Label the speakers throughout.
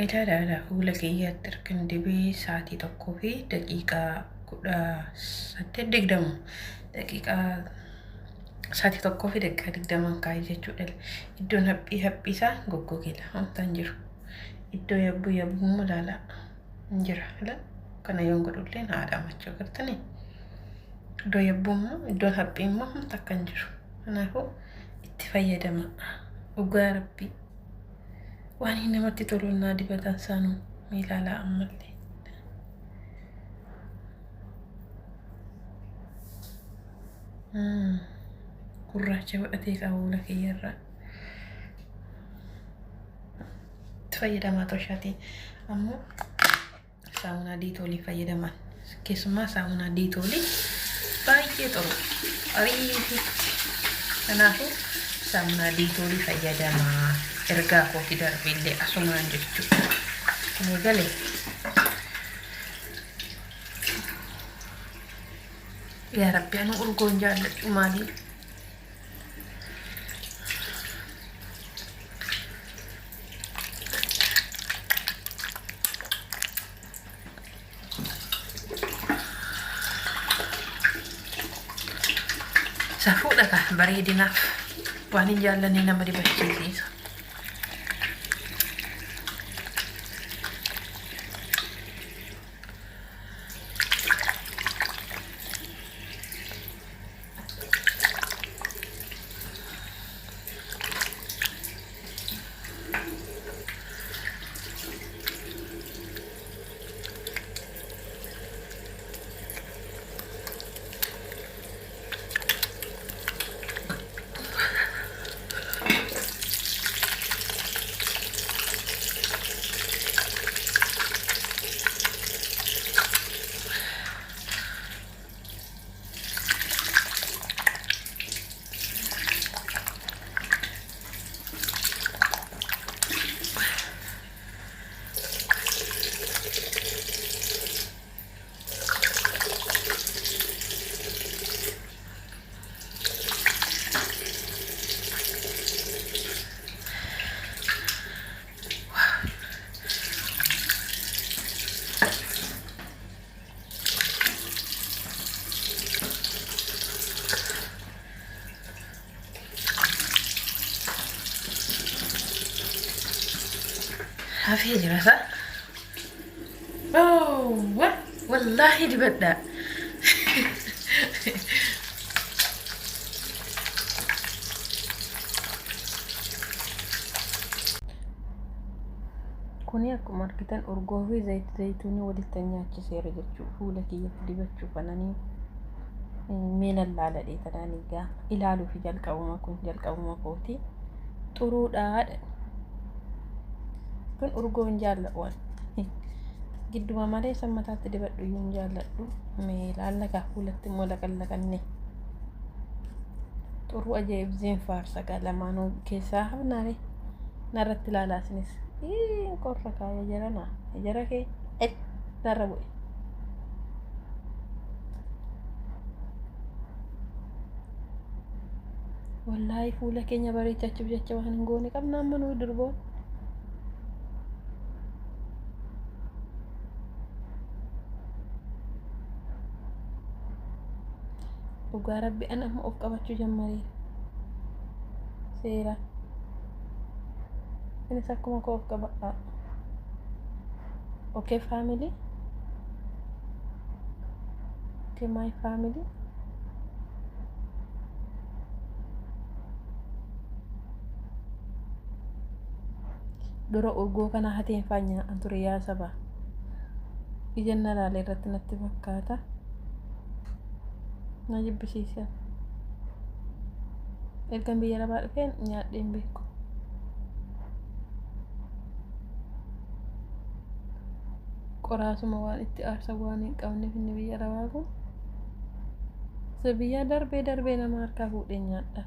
Speaker 1: Ilaalaala fuula kiyyaatti ergan dibee sa'aatii tokkoo fi daqiiqaa 18 daqiiqaa sa'aatii tokkoo fi daqiiqaa 20 kaa'ee jechuudha. Iddoon haphiisaa goggogela wantaan jiru. Iddoo yabbuu ilaala hin jira. Kana yoon godhulleen haadha machuu gartanii. Iddoo yabbuu iddoon haphii immoo takka hin jiru. Kanaafuu itti fayyadama. Dhugaa rabbii. Waan inni namatti tolu naa dibatan saanuu miilaalaa ammallee. Gurraacha godhatee qabuula kiyyarraa. Itti fayyadamaa toshaatii ammoo saamunaa diitoolii fayyadaman. Keessumaa saamunaa diitoolii baay'ee xuru. Ariifi. Kanaafuu saamunaa diitoolii fayyadamaa. Ergaa kooti darbeellee asumaan jechuudha. Inni galee yaa rabbi anu urgoon jaalladhu maali? Safuudha ka bareedinaaf waan hin jaallanne nama dibachiisiisa. Hafee jira sa? Oh, wallahi dibadha. Kuni akkuma argitan urgoo fi zayituunii walitti nyaachiseera jechuudha. Fuula kiyyatti dibachuuf ananii meelan laaladhee tanaan egaa ilaaluu fi jalqabuma kooti xuruudhaa. Kun urgoon jaalladhu. Gidduma malee sammataatti dibadhu iyyuu jaalladhu. Meelaallaka fuulatti immoo laqallaqanne. Xuruu ajaa'ibsiin faarsa lamaanuu keessaa hafnaare narratti ilaalaasinis. Qorra kaaya jarana. Jara kee narra bu'e. Wallaahi fuula keenya bareechachuuf jecha waan hin goone qabna amma nuyi durboon. Dhugaa rabbi ana amma of qabachuu jammareera. Seera. Innis akkuma koo of qabadhaa. Okay family. Okay my family. Dura urgoo kana hateen faanya anture yaa saba. Ijanna laalee irratti natti fakkaata. Na jibbisiisa. Ergan biyya lafaa dhufeen nyaadheen beeku. Qoraasuma waan itti aarsa waan hin qabneef inni biyya lafaa kun. Biyya darbee nama harkaa fuudhee nyaadha.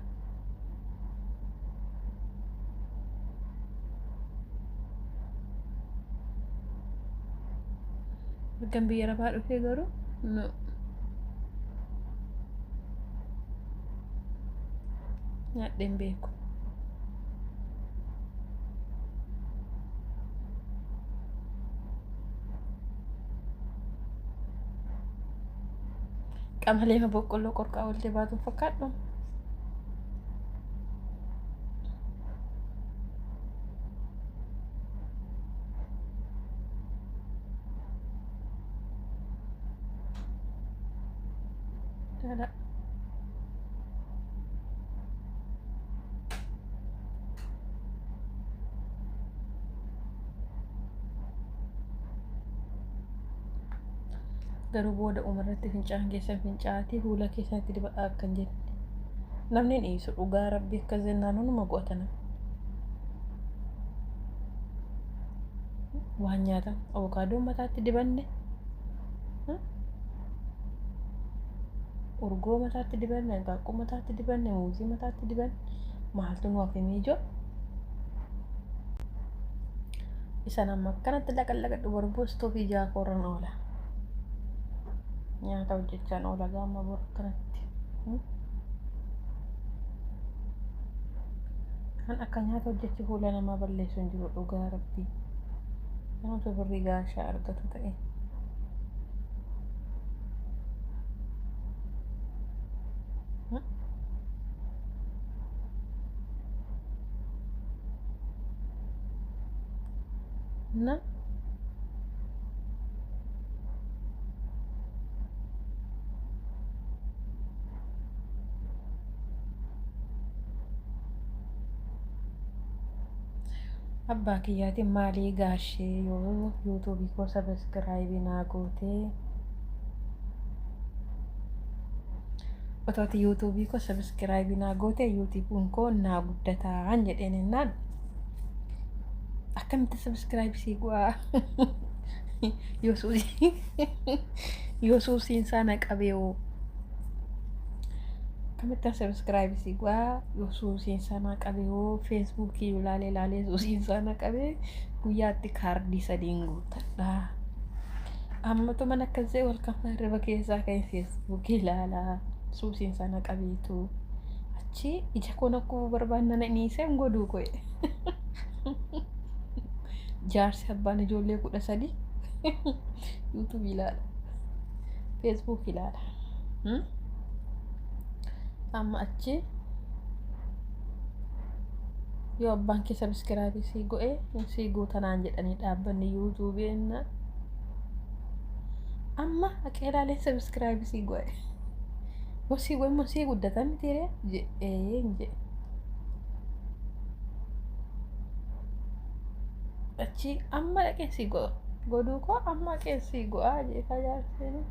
Speaker 1: Ergan biyya lafaa dhufee garuu no. Nyaadheen beeku. Qamalee ma boqqolloo qorqaa oltee baatuun fakkaadhu. Dada. Garuu booda umarratti fincaan keessan fincaatii fuula keessatti dibadhaa akkan jenne. Namni dhiisu dhugaa rabbii akka zennaan hunuma go'atan. Waan nyaatan avokaadoon mataatti dibanne. Urgoo mataatti dibanne, hanqaaquu mataatti dibanne, muuzii mataatti dibanne. Maaltu nu hafe miijoo? Isaan amma akkanatti laqalaqadhu barbaastoo fi jaakorran oola. Nyaata hojjechaan oola gaama bor akkanatti. Kan akka nyaata hojjechi fuula namaa balleessu hin jiru dhugaa rabbii. Namoota birrii gaashaa argatu ta'e. Na abbaa kiyyaatiin maalii gaashee yoo yuutuubii koo sabiskiraayibii naa gootee otooti yuutuubii koo sabiskiraayibii naa gootee yuutuubiin koo naa guddataan jedheen innaan akkamitti sabiskiraayibii sii go'aa yoo suusiin sana qabeeoo akkamitti sabiskiraayibii sii go'aa yoo suusiin sana qabeeoo feesbuukii ilaalee suusiin sana qabee guyyaatti kaardii 3 guuttadha. Ammatu mana akkasii wal kan hirriba keessaa kan feesbuukii ilaalaa suusiin sana qabeetu achi ija koon akkuma barbaannana dhiiseen godhuu koye. Jaarsi abbaan ijoollee 13 yuutuubii ilaala, feesbuukii ilaala. Amma achi yoo abbaan kee sabiskiraayibii sii go'ee sii gootanaan jedhanii dhaabbanni yuutuubiin amma haqee ilaalee sabiskiraayibii sii go'e. Yoo sii go'e immoo sii guddatan mitiiree jedhee achi amma dhaqee sii go'a. Godhuu koo amma dhaqee sii go'aa jeekaa jaarseen.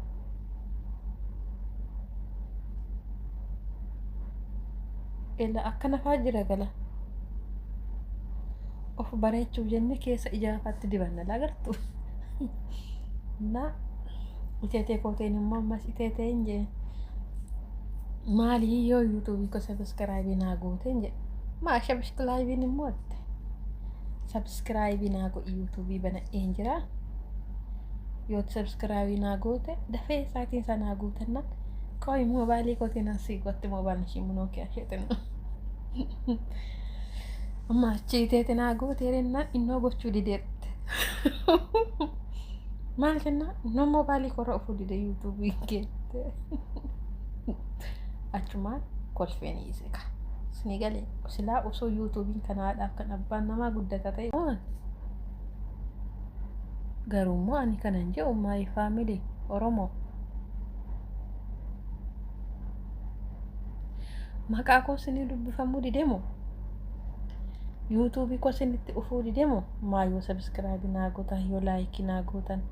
Speaker 1: Ela akka nafaa jira gala. Of bareechuuf jenne keessa ijaafaatti dibanna lagartu. Na iteetee kooteen immoo ammas iteetee hin jee maalii yoo yuutuubii koo sabiskiraayibii naa gooteen jedhe maa sabiskiraayibiin immoo atte sabiskiraayibii naa godhi yuutuubii banadheen jira. Yoo sabiskiraayibii naa goote dafee isaatiin sanaa guutannaan qoy mobaayilii kootiin asii gotti mobaayilni ishii Nokiyaa isheetin. Amma achi iteete naa gootee jennaan innoo gochuu dideette. Maal jennaan innoo mobaayilii korra ofuu dide yuutuubii geette. Achumaan kolfeen hiisika. Sini galee silaa osoo yuutuubiin kanaadhaaf kan abbaan namaa guddata ta'e garuu ani kanan jedhu my family Oromoo. Maqaa koo sinii dubbifamuu dideemo yuutuubii koo sinitti dhufuu dideemo maa yoo sabiskiraayibii naa gootan yoo laayikii naa gootan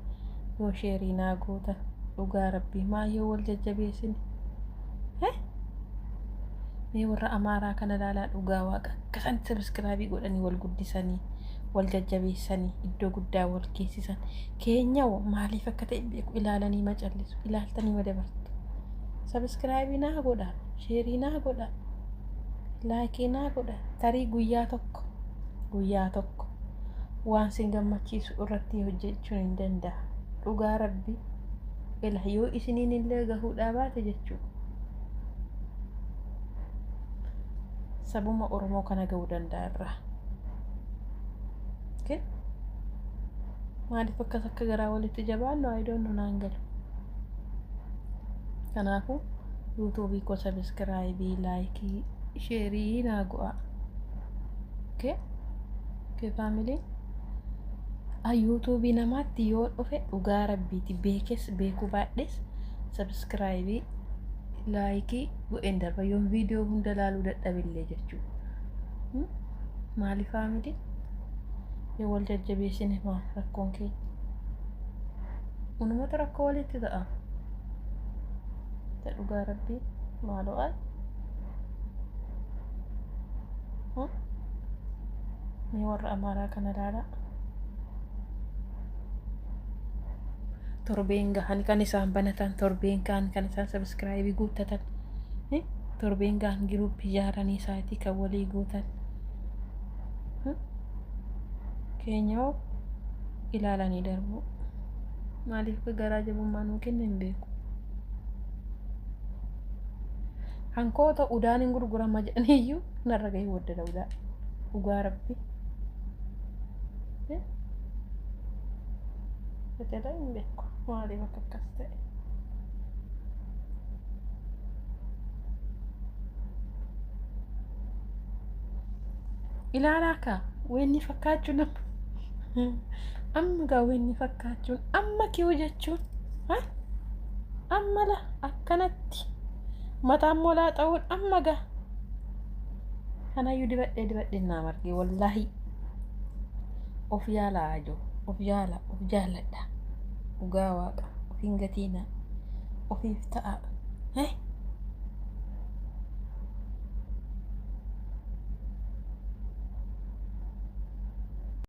Speaker 1: yoo sheerii naa gootan dhugaa rabbii maa yoo wal jajjabeessine mee warra amaaraa kana ilaalaa dhugaa waaqa akkasan sabiskiraayibii godhanii wal guddisanii wal jajjabeessanii iddoo guddaa wal geessisan keenya maaliif akka ta'e beeku ilaalanii macallisu ilaaltanii madabartu. Sabiskiraayibii naa godhaa, sheerii naa godhaa, laayikii naa godhaa. Tarii guyyaa tokko waan sin gammachiisu irratti hojjechuun hin danda'a. Dhugaa rabbii ila yoo isiniin illee gahuudhaa baate jechuudha. Sabuma Oromoo kana gahuu danda'a irraa. Maaliif akkas akka garaa walitti jabaannu I don't know naan galu. Kanaafuu yuutuubii koo sabiskiraayibii laayikii sheerii naa go'a. Kee faamilii yuutuubii namaatti yoo dhufe dhugaa rabbiiti beekes beekuu baadhes sabiskiraayibii laayikii godheen darba yoo viidiyoo hunda laaluu dadhabillee jechuudha. Maali faamilii yoo wal jajjabeessine maa rakkoon keenya unumatu rakkoo walitti ta'a. Dhugaa rabbii maaloo ay ni warra amaaraa kana laala torbeen gahan kan isaan banatan torbeen kaan kan isaan sabiskiraayibii guuttatan torbeen gahan giruuppii ijaaranii isaatii kan walii guutan keenyaa ilaalanii darbu. Maaliif garaa jabummaa nuu kenna hin beeku. Hankoota udaan hin gurgurama jedhaniiyyuu narra gahee waddada udaa dhugaa rabbii. Beteedha hin beeku maaliif akka akkas ta'e. Ilaalaa kaa weenni fakkaachuun amma gaa weenni fakkaachuun amma kiyuu jechuun amma la akkanatti mataan molaa ta'uun amma gaa kanayyuu dibadhee naa margee wallaahi of yaalaa ajoo of yaala of jaalladha dhugaa waaqa ofiin gatiina ofiif ta'a.